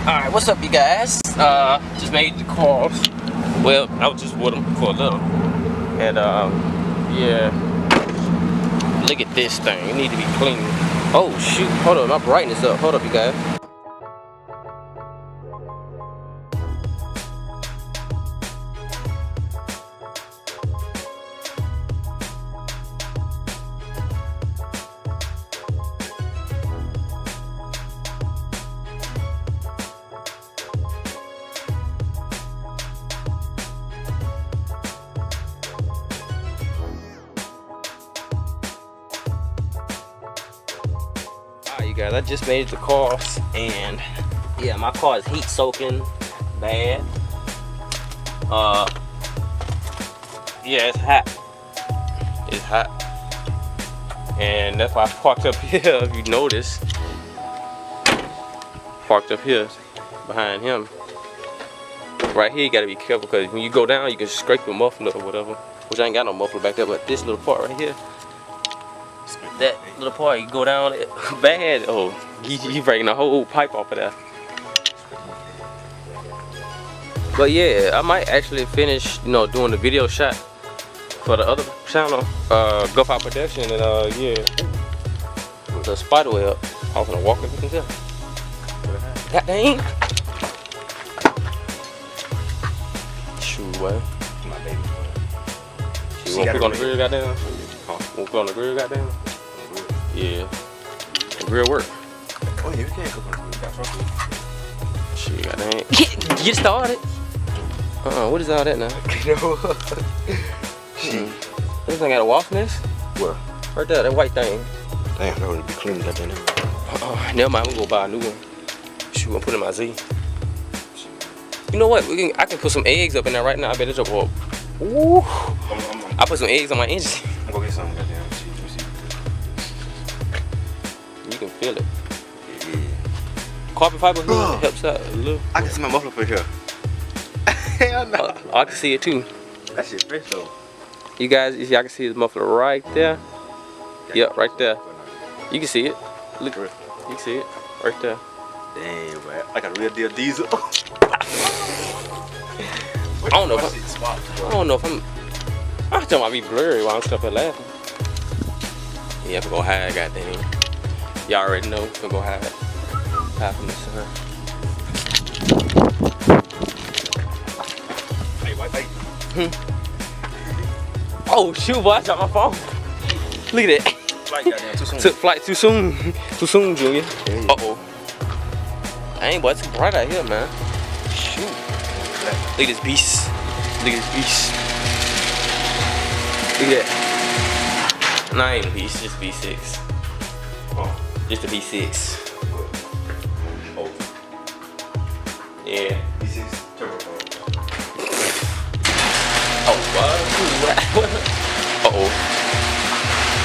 Alright, what's up you guys? Just made the calls. Well, I was just with them for a little. And yeah. Look at this thing. It need to be clean. Oh shoot, hold up, my brightness up. Hold up you guys. Alright you guys, I just made the calls and yeah, my car is heat soaking bad. Yeah, it's hot. It's hot. And that's why I parked up here, if you notice. Parked up here behind him. Right here you gotta be careful because when you go down you can scrape your muffler or whatever. Which I ain't got no muffler back there, but this little part right here. That little part, you go down it bad. Oh, you breaking the whole pipe off of there. But yeah, I might actually finish, you know, doing the video shot for the other channel, Go Fire Production, and yeah, the spider web. I was gonna walk it with himself. God dang. Shoot, boy. My baby. You wanna put on the grill, goddamn? Wanna put on the grill, goddamn? Yeah, the grill work. Oh yeah, you can't cook on the grill. That's right. Shit, goddamn. Get started. What is all that now? This thing got a wasp nest? What? Right there, that white thing. Damn, that would be clean up in there. Never mind, we'll go buy a new one. Shoot, I'm putting my Z. You know what? I can put some eggs up in there right now. I bet it's up. Ooh. I put some eggs on my engine. I'm gonna get some goddamn. You can feel it. Yeah. Carbon fiber helps out a little. I can see my muffler from here. Hell no. I can see it too. That shit fresh though. You guys, y'all can see the muffler right there. Yep, right there. You can see it. Look, you can see it right there. Damn, man. I got a real deal diesel. I don't know if I'm talking about be blurry while I'm stuck here laughing. Yeah, I'm gonna go hide, goddamn. Y'all already know, I'm gonna go hide. Hide from the sun. Hey, white baby. Oh shoot, boy, I dropped my phone. Look at that. Flight goddamn too soon. Took flight too soon. Too soon, Junior. Yeah. Uh-oh. Dang, boy, it's too bright out here, man. Shoot. Look at this beast. Look at this beast. Look at that. Nah, I ain't a beast, just B6. Oh. Just a B6. Oh. Yeah. B6 turbo. Oh, what? Uh-oh.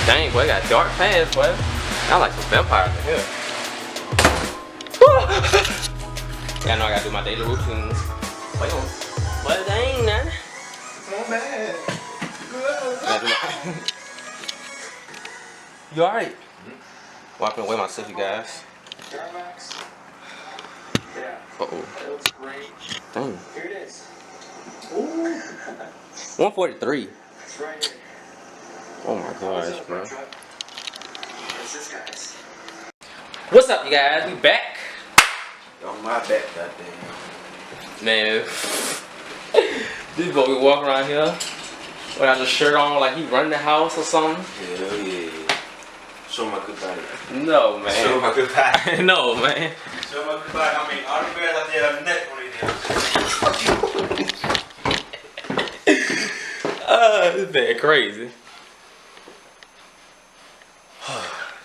Dang, boy, I got dark fast, boy. I like some vampires in here. Yeah, I know I gotta do my daily routines. Wait on. But dang, nah. Come on, man. You alright? Well, I'm gonna weigh myself, you guys. Uh-oh. Dang. Here it is. 143. It's right here. Oh my gosh, bro. What's this, guys? What's up, you guys? We back. On my back, goddamn. Man. This boy be walking around here without his shirt on like he running the house or something. Hell yeah. Show my good body. No, man. Show my good body. No, man. Show my good body. I mean, all the girls out there have neck on their This man crazy.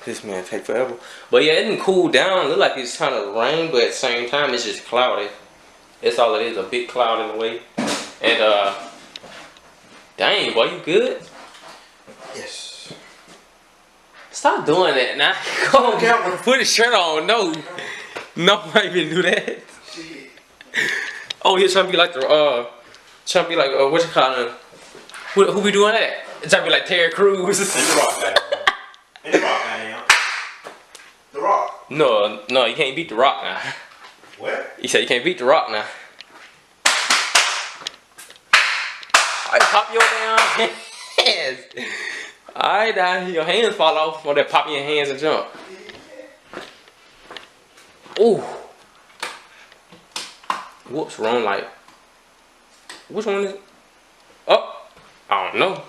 This man take forever. But yeah, it didn't cool down. It look like it's trying to rain, but at the same time, it's just cloudy. That's all it is, a big cloud in the way. And dang, boy, you good? Yes. Stop doing that now. Come on, camera. Put his shirt on. No, I ain't even do that. Shit. Oh, he's trying to be like the what you call him? Who be doing that? It's trying to be like Terry Crews. The Rock, man. The Rock, man. The Rock. No, you can't beat The Rock now. What? He said you can't beat the rock now. Alright, pop your damn hands. Alright, now your hands fall off. Or they pop in your hands and jump. Ooh. Whoops, wrong light. Which one is it? Oh, I don't know.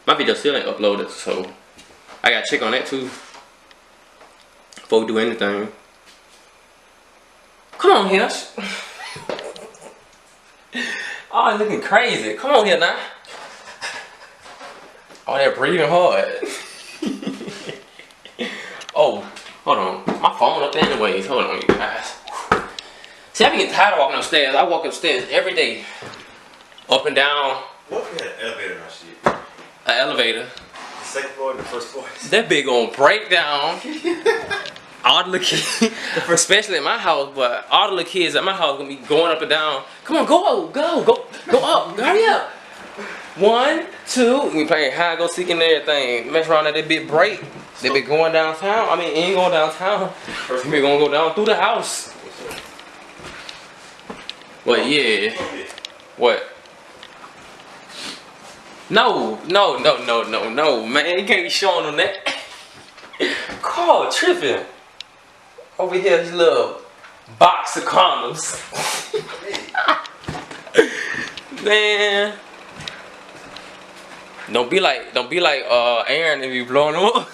My video still ain't uploaded, so I gotta check on that too before we do anything. Come on here. Oh, it's looking crazy. Come on here now. Oh, they're breathing hard. Oh, hold on. My phone up anyways. Hold on, you guys. See, I be getting tired of walking upstairs. I walk upstairs every day. Up and down. What if we had an elevator and shit? An elevator. The second floor and the first floor. That big gonna break down. All the little kids, especially in my house, but all the little kids at my house gonna be going up and down. Come on, go up, hurry up. 1, 2, we playing hide go seek and everything. Mess around at that big break. They be going downtown. I mean, ain't going downtown. First, we gonna go down through the house. What? Yeah. What? No, man. You can't be showing them that. Carl tripping. Over here, his little box of condoms. Man. Don't be like Aaron if you blowing them up.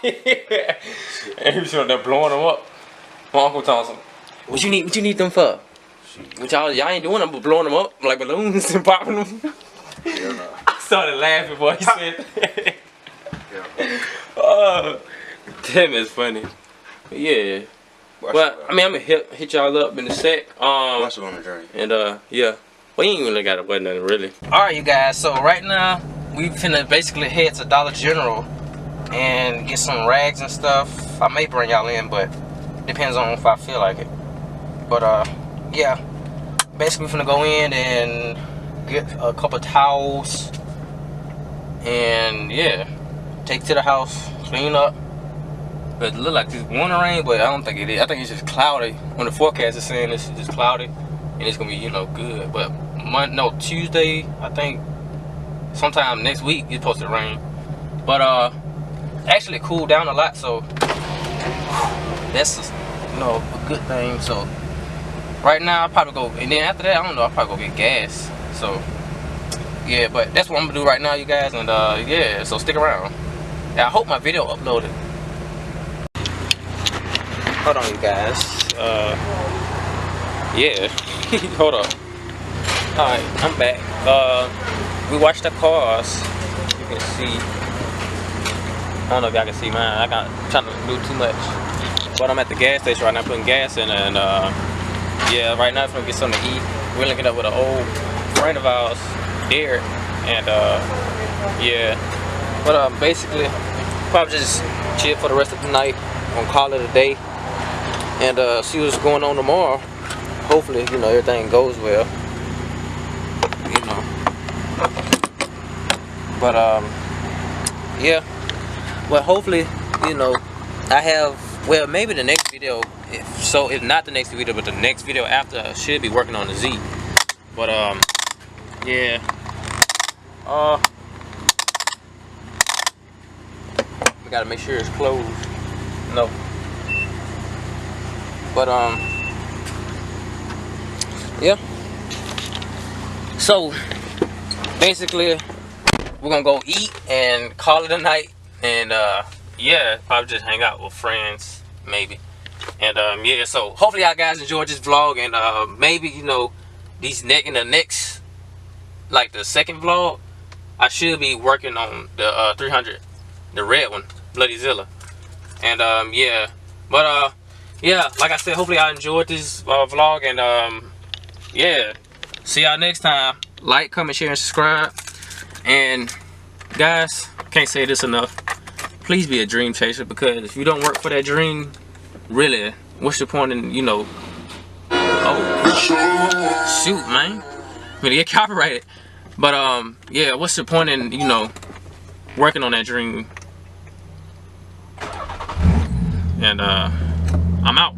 Yeah. And he was sitting there blowing them up. My Uncle Thompson, what you need them for? Y'all ain't doing them but blowing them up like balloons and popping them. Yeah. I started laughing when he said that. Yeah. Oh, damn, it's funny. But yeah. Well, I mean, I'm gonna hit y'all up in a sec. Watch it on the journey. And yeah. We ain't even got a button nothing really. Alright, you guys, so right now we finna basically head to Dollar General and get some rags and stuff. I may bring y'all in, but depends on if I feel like it. But yeah, basically we finna go in and get a couple towels and yeah, take to the house, clean up. But it look like it's wanna rain, but I don't think it is. I think it's just cloudy. When the forecast is saying it's just cloudy and it's gonna be, you know, good. But Tuesday, I think sometime next week it's supposed to rain. But actually it cooled down a lot, so that's, you know, a good thing. So right now I'll probably go, and then after that, I don't know, I'll probably go get gas. So yeah, but that's what I'm gonna do right now, you guys. And yeah, so stick around. And I hope my video uploaded. Hold on, you guys. Yeah. Hold up. Alright, I'm back. We washed the cars. You can see. I don't know if y'all can see mine. I'm trying to do too much. But I'm at the gas station right now putting gas in, and yeah, right now I'm gonna get something to eat. We're linking up with an old friend of ours, Derek, and yeah. But basically, probably just chill for the rest of the night. Gonna call it a day, and see what's going on tomorrow. Hopefully, you know, everything goes well. You know. But yeah. Well, hopefully, you know, I have, well, maybe the next video, if not the next video, but the next video after, I should be working on the Z. But yeah. We gotta make sure it's closed. No. But yeah. So basically, we're gonna go eat and call it a night. And yeah, probably just hang out with friends, maybe. And yeah, so hopefully y'all guys enjoyed this vlog. And maybe, you know, in the next, like the second vlog, I should be working on the 300, the red one, Bloody Zilla. And yeah, but yeah, like I said, hopefully y'all enjoyed this vlog. And yeah, see y'all next time. Like, comment, share, and subscribe. And guys, can't say this enough, please be a dream chaser, because if you don't work for that dream, really, what's the point in, you know, oh shoot, man, I'm gonna get copyrighted. But yeah, what's the point in, you know, working on that dream? And I'm out.